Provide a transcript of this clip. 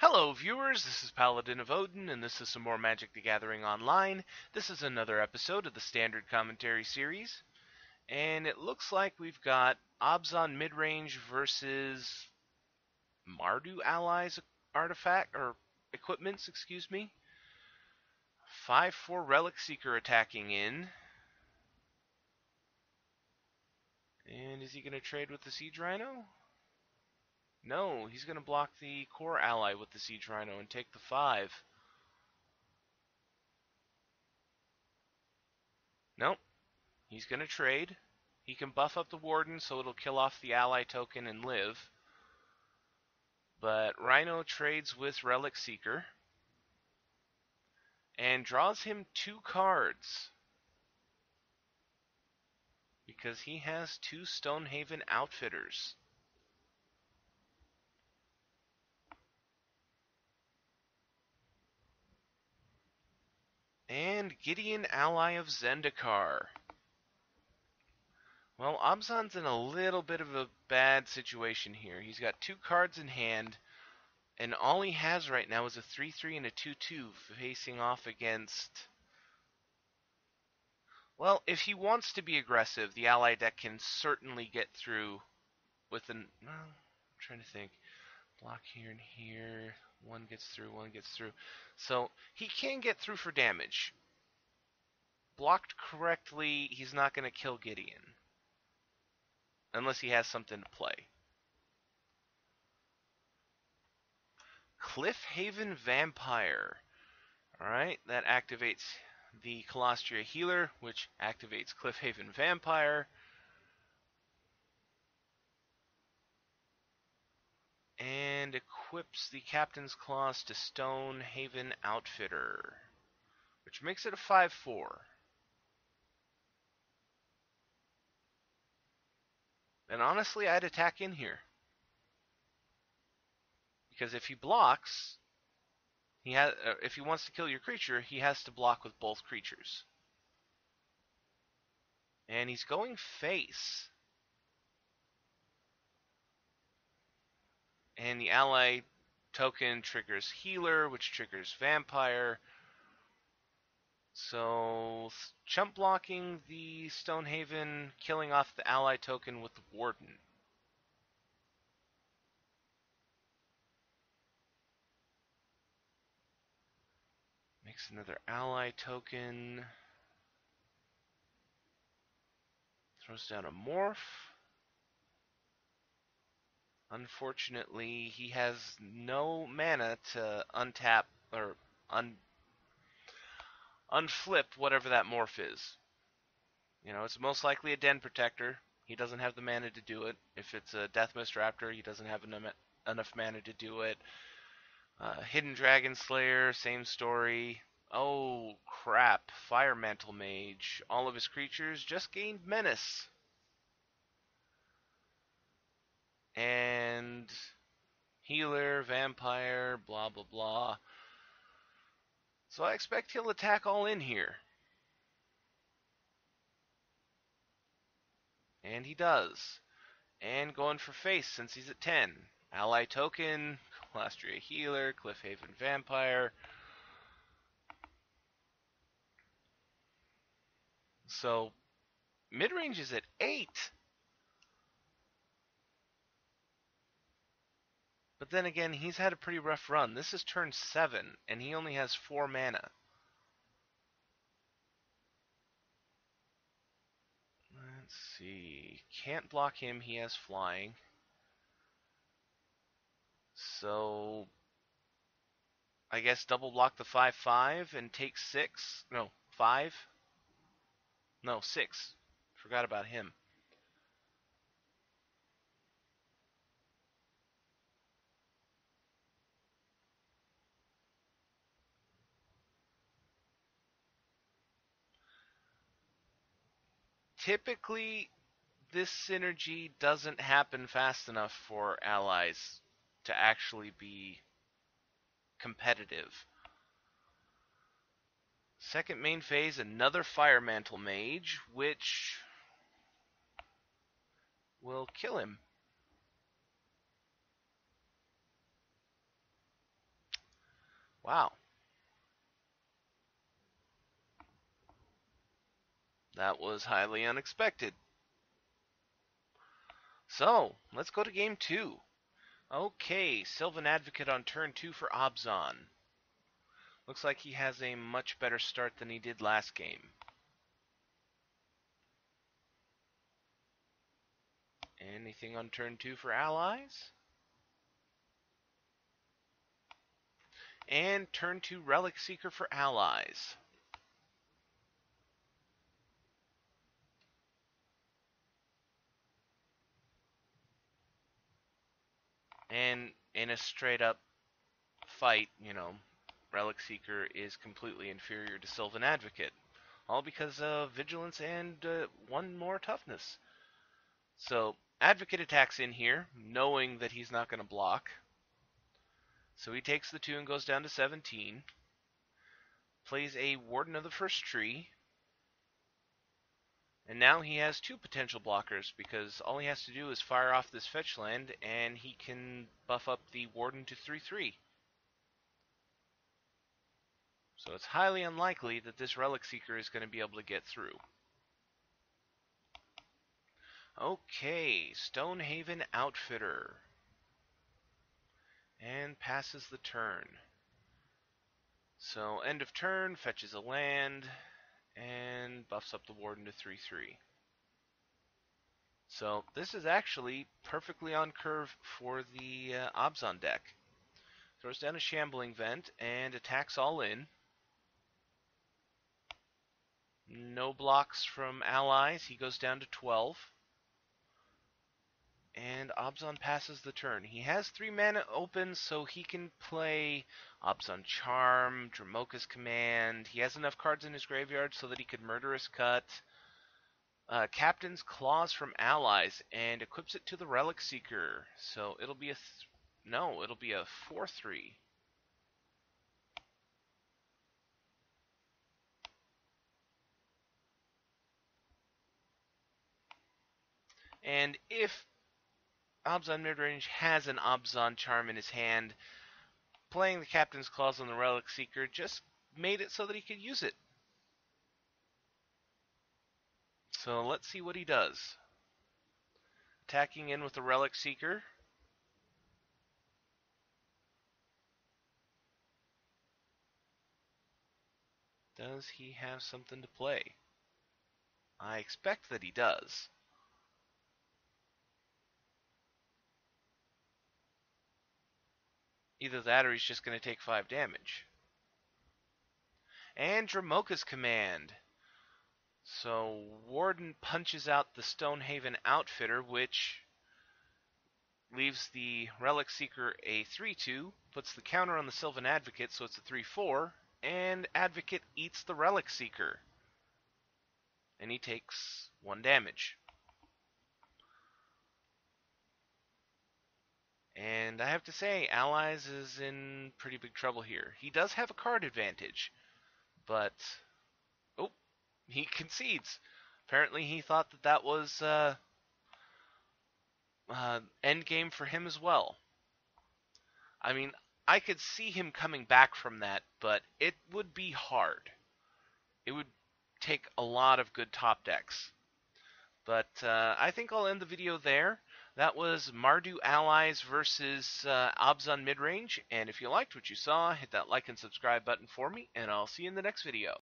Hello viewers, this is Paladin of Odin, and this is some more Magic the Gathering Online. This is another episode of the Standard Commentary series, and it looks like we've got Abzan Midrange versus Mardu allies artifact, or equipments, excuse me. 5/4 Relic Seeker attacking in. And is he going to trade with the Siege Rhino? No, he's going to block the core ally with the Siege Rhino and take the 5. Nope. He's going to trade. He can buff up the Warden so it'll kill off the ally token and live. But Rhino trades with Relic Seeker and draws him 2 cards because he has 2 Stonehaven Outfitters. And Gideon, ally of Zendikar. Well, Abzan's in a little bit of a bad situation here. He's got 2 cards in hand, and all he has right now is a 3/3 and a 2/2 facing off against... Well, if he wants to be aggressive, the ally deck can certainly get through with an... Well, I'm trying to think. Block here and here. One gets through, one gets through. So, he can get through for damage. Blocked correctly, he's not going to kill Gideon. Unless he has something to play. Cliffhaven Vampire. Alright, that activates the Colostria Healer, which activates Cliffhaven Vampire. And equips the Captain's Claws to Stonehaven Outfitter, which makes it a 5/4. And honestly, I'd attack in here. Because if he blocks, if he wants to kill your creature, he has to block with both creatures. And he's going face. And the ally token triggers Healer, which triggers Vampire. So, chump blocking the Stonehaven, killing off the ally token with the Warden. Makes another ally token. Throws down a morph. Unfortunately, he has no mana to untap or unflip whatever that morph is. You know, it's most likely a Den Protector. He doesn't have the mana to do it. If it's a Deathmist Raptor, he doesn't have enough mana to do it. Hidden Dragon Slayer, same story. Oh, crap. Fire Mantle Mage. All of his creatures just gained Menace. And Healer, Vampire, blah, blah, blah. So I expect he'll attack all in here. And he does. And going for face since he's at 10. Ally token, Colostria Healer, Cliffhaven Vampire. So, midrange is at 8. But then again, he's had a pretty rough run. This is turn 7, and he only has 4 mana. Let's see. Can't block him, he has flying. So, I guess double block the 5/5 and take 6. No, 5? No, 6. Forgot about him. Typically, this synergy doesn't happen fast enough for allies to actually be competitive. Second main phase, another Fire Mantle Mage, which will kill him. Wow. That was highly unexpected. So, let's go to game 2. Okay, Sylvan Advocate on turn 2 for Abzan. Looks like he has a much better start than he did last game. Anything on turn 2 for allies? And turn 2 Relic Seeker for allies. And in a straight up fight, Relic Seeker is completely inferior to Sylvan Advocate. All because of Vigilance and one more toughness. So, Advocate attacks in here, knowing that he's not going to block. So he takes the 2 and goes down to 17. Plays a Warden of the First Tree. And now he has 2 potential blockers, because all he has to do is fire off this fetch land, and he can buff up the Warden to 3/3. So it's highly unlikely that this Relic Seeker is going to be able to get through. Okay, Stonehaven Outfitter. And passes the turn. So end of turn, fetches a land, and buffs up the Warden to 3/3. So this is actually perfectly on curve for the Abzan deck. Throws down a Shambling Vent and attacks all in. No blocks from allies. He goes down to 12. And Abzan passes the turn. He has 3 mana open, so he can play Abzan Charm, Dramoka's Command. He has enough cards in his graveyard so that he could Murderous Cut, Captain's Claws from allies, and equips it to the Relic Seeker. So it'll be a it'll be a 4/3. And if Abzan Midrange has an Abzan Charm in his hand, playing the Captain's Claws on the Relic Seeker just made it so that he could use it. So let's see what he does. Attacking in with the Relic Seeker. Does he have something to play? I expect that he does. Either that or he's just going to take 5 damage. And Dramoka's Command. So Warden punches out the Stonehaven Outfitter, which leaves the Relic Seeker a 3/2, puts the counter on the Sylvan Advocate, so it's a 3/4, and Advocate eats the Relic Seeker. And he takes 1 damage. And I have to say, Allies is in pretty big trouble here. He does have a card advantage, but oh, he concedes. Apparently, he thought that that was end game for him as well. I mean, I could see him coming back from that, but it would be hard. It would take a lot of good top decks. But I think I'll end the video there. That was Mardu Allies versus Abzan Midrange. And if you liked what you saw, hit that like and subscribe button for me, and I'll see you in the next video.